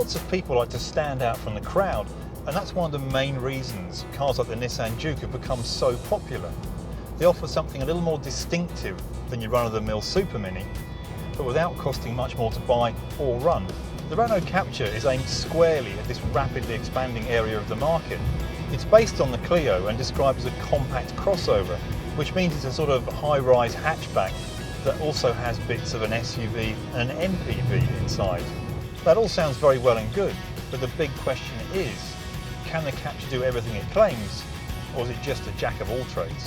Lots of people like to stand out from the crowd, and that's one of the main reasons cars like the Nissan Juke have become so popular. They offer something a little more distinctive than your run-of-the-mill Super Mini, but without costing much more to buy or run. The Renault Captur is aimed squarely at this rapidly expanding area of the market. It's based on the Clio and described as a compact crossover, which means it's a sort of high-rise hatchback that also has bits of an SUV and an MPV inside. That all sounds very well and good, but the big question is, can the Captur do everything it claims, or is it just a jack of all trades?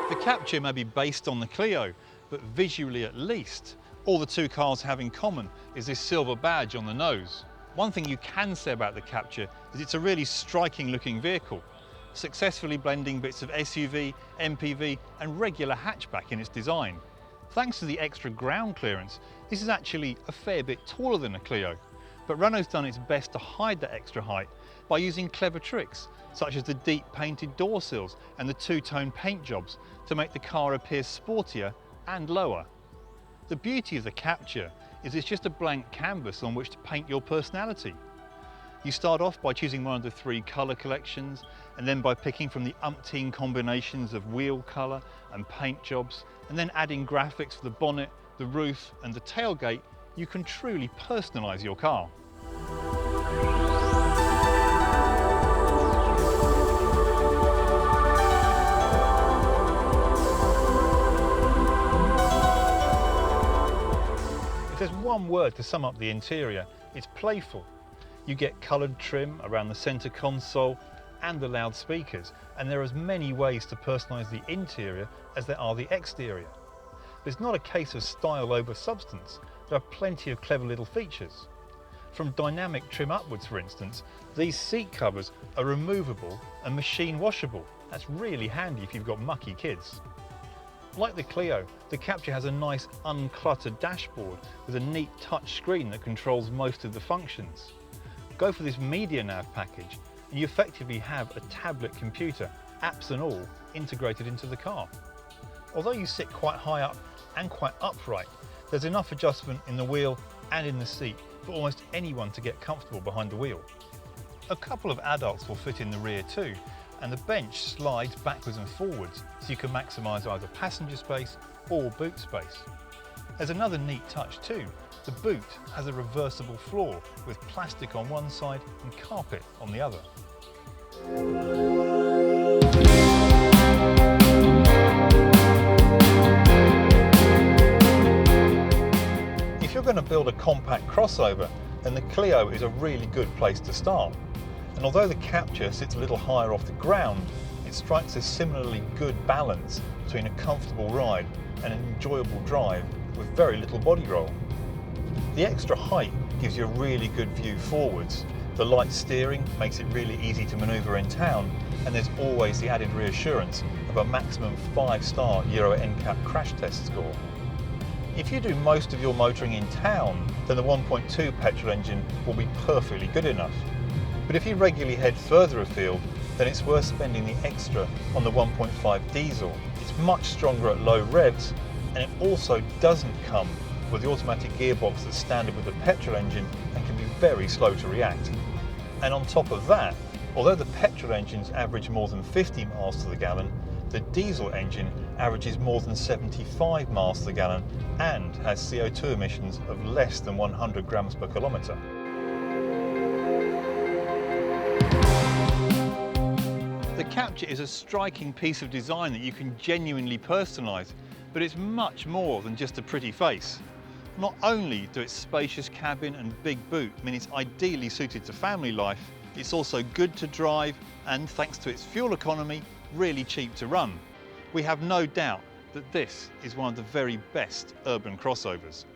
The Captur may be based on the Clio, but visually at least, all the two cars have in common is this silver badge on the nose. One thing you can say about the Captur is it's a really striking looking vehicle, successfully blending bits of SUV, MPV and regular hatchback in its design. Thanks to the extra ground clearance, this is actually a fair bit taller than a Clio, but Renault's done its best to hide that extra height by using clever tricks, such as the deep painted door sills and the two-tone paint jobs to make the car appear sportier and lower. The beauty of the Captur is it's just a blank canvas on which to paint your personality. You start off by choosing one of the 3 colour collections, and then by picking from the umpteen combinations of wheel colour and paint jobs, and then adding graphics for the bonnet, the roof and the tailgate, you can truly personalise your car. If there's one word to sum up the interior, it's playful. You get coloured trim around the centre console and the loudspeakers, and there are as many ways to personalise the interior as there are the exterior. It's not a case of style over substance. There are plenty of clever little features. From dynamic trim upwards, for instance, these seat covers are removable and machine washable. That's really handy if you've got mucky kids. Like the Clio, the Captur has a nice uncluttered dashboard with a neat touch screen that controls most of the functions. Go for this Media Nav package and you effectively have a tablet computer, apps and all, integrated into the car. Although you sit quite high up and quite upright, there's enough adjustment in the wheel and in the seat for almost anyone to get comfortable behind the wheel. A couple of adults will fit in the rear too, and the bench slides backwards and forwards so you can maximise either passenger space or boot space. There's another neat touch too. The boot has a reversible floor with plastic on one side and carpet on the other. If you're going to build a compact crossover, then the Clio is a really good place to start. And although the Captur sits a little higher off the ground, it strikes a similarly good balance between a comfortable ride and an enjoyable drive with very little body roll. The extra height gives you a really good view forwards. The light steering makes it really easy to manoeuvre in town, and there's always the added reassurance of a maximum 5-star Euro NCAP crash test score. If you do most of your motoring in town, then the 1.2 petrol engine will be perfectly good enough. But if you regularly head further afield, then it's worth spending the extra on the 1.5 diesel. It's much stronger at low revs, and it also doesn't come with the automatic gearbox that's standard with the petrol engine and can be very slow to react. And on top of that, although the petrol engines average more than 50 miles to the gallon, the diesel engine averages more than 75 miles to the gallon and has CO2 emissions of less than 100 grams per kilometre. The Captur is a striking piece of design that you can genuinely personalise, but it's much more than just a pretty face. Not only do its spacious cabin and big boot mean it's ideally suited to family life, it's also good to drive and, thanks to its fuel economy, really cheap to run. We have no doubt that this is one of the very best urban crossovers.